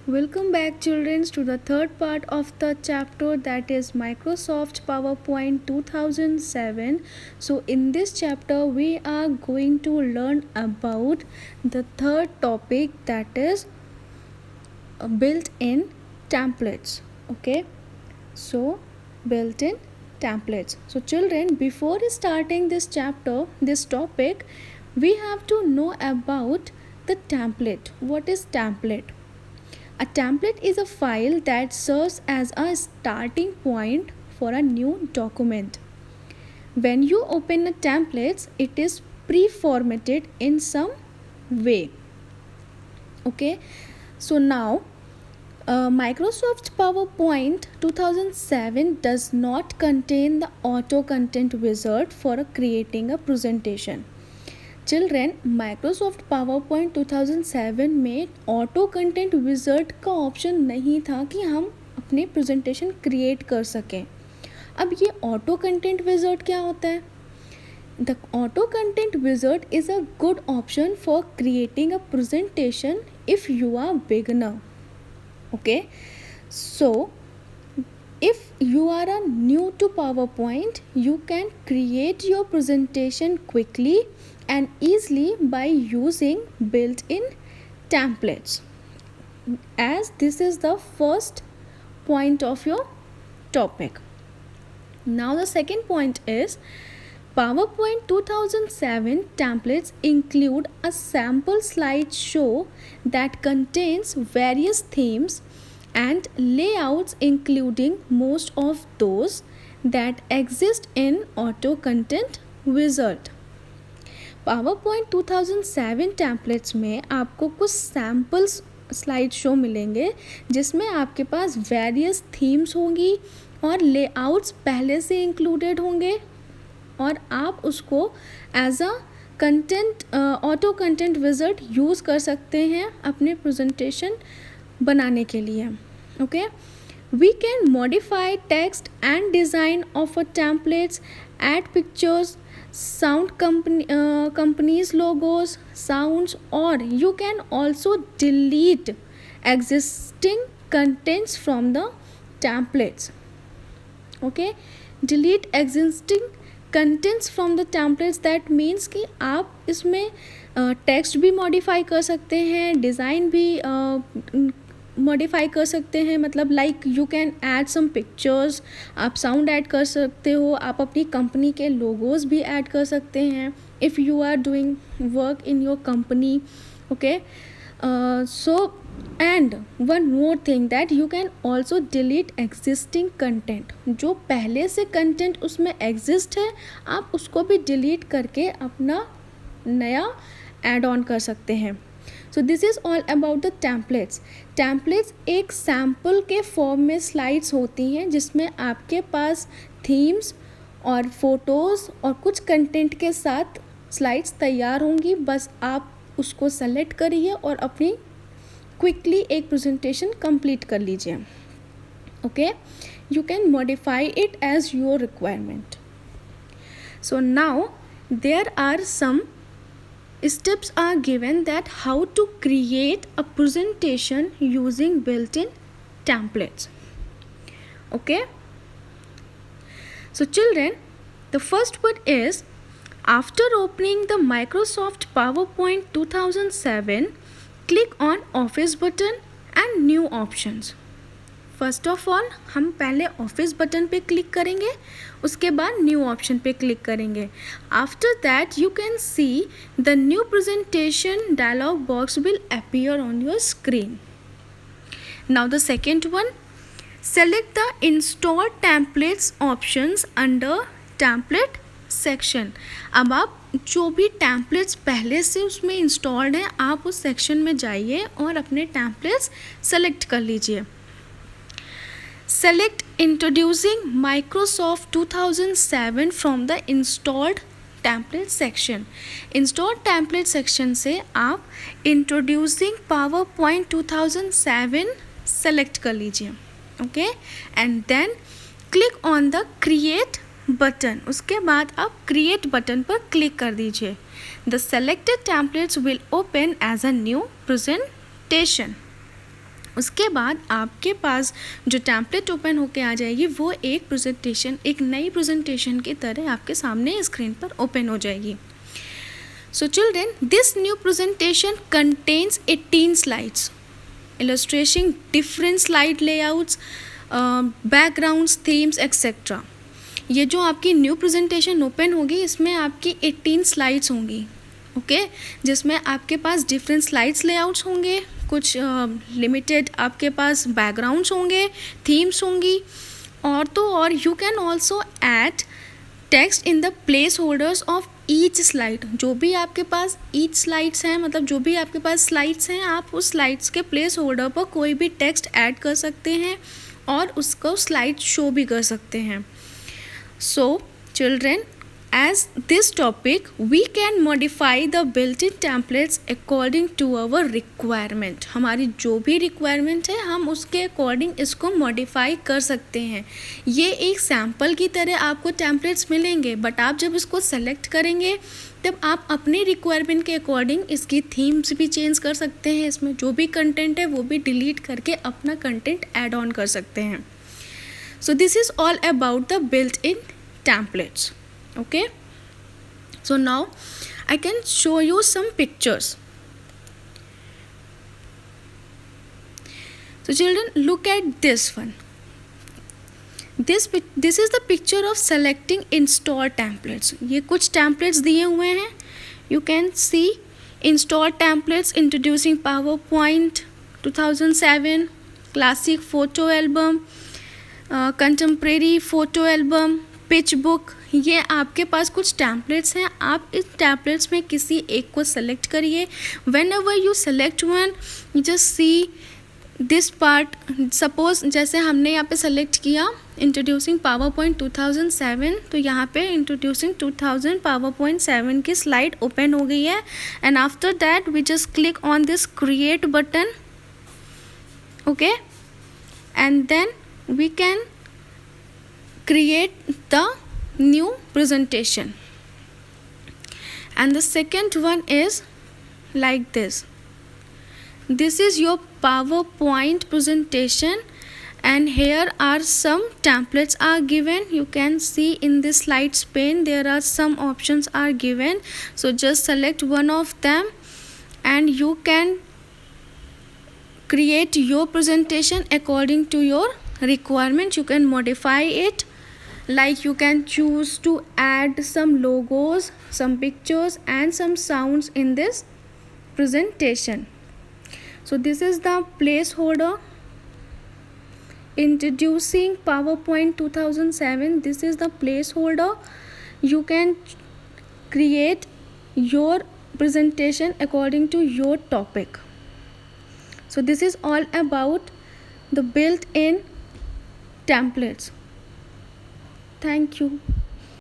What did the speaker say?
Welcome back, children, to the third part of the chapter, that is Microsoft PowerPoint 2007. So, in this chapter, we are going to learn about the third topic, that is built-in templates. Okay, so built-in templates. So, children, before starting this chapter, this topic, we have to know about the template. What is template? A template is a file that serves as a starting point for a new document. When you open a template, it is pre-formatted in some way. Okay, so now Microsoft PowerPoint 2007 does not contain the auto content wizard for creating a presentation. Children Microsoft power point 2007 में auto content wizard का option नहीं था कि हम अपने presentation create कर सकें. अब ये ऑटो कंटेंट विज़र्ड क्या होता है? The auto content wizard is a good option for creating a presentation if you are beginner. Okay, so if you are new to PowerPoint, you can create your presentation quickly and easily by using built-in templates, as this is the first point of your topic. Now the second point is PowerPoint 2007 templates include a sample slideshow that contains various themes and layouts, including most of those that exist in auto content wizard. PowerPoint 2007 templates में आपको कुछ samples slide show मिलेंगे जिसमें आपके पास various themes होंगी और layouts पहले से इंक्लूडेड होंगे और आप उसको as a content auto content wizard use कर सकते हैं अपने प्रेजेंटेशन बनाने के लिए. Okay, we can modify text and design of a templates, add pictures, sound companies logos, sounds, or you can also delete existing contents from the templates. Okay, delete existing contents from the templates, that means कि आप इसमें text भी modify कर सकते हैं, design भी modify कर सकते हैं. मतलब like you can add some pictures, आप साउंड ऐड कर सकते हो, आप अपनी कंपनी के लोगोज भी ऐड कर सकते हैं if you are doing work in your company. Okay, so and one more thing that you can also delete existing content. जो पहले से कंटेंट उसमें एग्जिस्ट है आप उसको भी डिलीट करके अपना नया ऐड ऑन कर सकते हैं. So this is all about the templates. Templates एक सैम्पल के फॉर्म में स्लाइड्स होती हैं जिसमें आपके पास थीम्स और फोटोज़ और कुछ कंटेंट के साथ स्लाइड्स तैयार होंगी. बस आप उसको सेलेक्ट करिए और अपनी क्विकली एक प्रेजेंटेशन कंप्लीट कर लीजिए. Okay, you can modify it as your requirement. So now there are some steps are given that how to create a presentation using built-in templates. Okay, so children, the first one is, after opening the Microsoft PowerPoint 2007, click on Office button and New Options. First of all हम पहले office button पे click करेंगे, उसके बाद new option पे click करेंगे. After that you can see the new presentation dialog box will appear on your screen. Now the second one, select the install templates options under template section. अब आप जो भी templates पहले से उसमें installed हैं आप उस सेक्शन में जाइए और अपने टेम्पलेट्स सेलेक्ट कर लीजिए. Select Introducing Microsoft 2007 from the Installed Template section. Installed Template section से आप Introducing PowerPoint 2007 select कर लीजिए. Okay, and then click on the Create button. उसके बाद आप Create button पर click कर दीजिए. The selected templates will open as a new presentation. उसके बाद आपके पास जो टेम्पलेट ओपन होके आ जाएगी वो एक नई प्रेजेंटेशन की तरह आपके सामने स्क्रीन पर ओपन हो जाएगी. So children, this new presentation contains 18 slides, illustrating different slide layouts, backgrounds, themes, etc. ये जो आपकी न्यू प्रेजेंटेशन ओपन होगी इसमें आपकी 18 स्लाइड्स होंगी, ओके जिसमें आपके पास डिफरेंट स्लाइड्स लेआउट्स होंगे, कुछ लिमिटेड आपके पास बैकग्राउंड्स होंगे, थीम्स होंगी, और तो और you can also add text in the place holders of each slide. जो भी आपके पास ईच स्लाइड्स हैं, मतलब जो भी आपके पास स्लाइड्स हैं, आप उस स्लाइड्स के प्लेस होल्डर पर कोई भी टेक्स्ट ऐड कर सकते हैं और उसको स्लाइड शो भी कर सकते हैं. So children, as this topic we can modify the built-in templates according to our requirement. हमारी जो भी requirement है हम उसके according इसको modify कर सकते हैं. ये एक sample की तरह आपको templates मिलेंगे, बट आप जब इसको select करेंगे तब आप अपने requirement के according इसकी themes भी change कर सकते हैं, इसमें जो भी content है वो भी delete करके अपना content add on कर सकते हैं. So this is all about the built-in templates. Okay, so now I can show you some pictures. So children, look at this one. This is the picture of selecting install templates. ये कुछ templates दिए हुए हैं. You can see install templates introducing PowerPoint 2007, classic photo album, contemporary photo album, pitch book. ये आपके पास कुछ templates हैं. आप इस टैम्पलेट्स में किसी एक को सेलेक्ट करिए. When ever you select one, you just see this part. Suppose जैसे हमने यहाँ पे सेलेक्ट किया इंट्रोड्यूसिंग पावरपॉइंट 2007, तो यहाँ पे इंट्रोड्यूसिंग 2000 पावरपॉइंट 7 की स्लाइड ओपन हो गई है. And after that we just click on this create button, okay, and then we can create the new presentation. And the second one is like this. This is your PowerPoint presentation and here are some templates are given. You can see in this slides pane there are some options are given, so just select one of them and you can create your presentation according to your requirement. You can modify it, like you can choose to add some logos, some pictures and some sounds in this presentation. So this is the placeholder introducing PowerPoint 2007. This is the placeholder. You can create your presentation according to your topic. So this is all about the built-in templates. Thank you.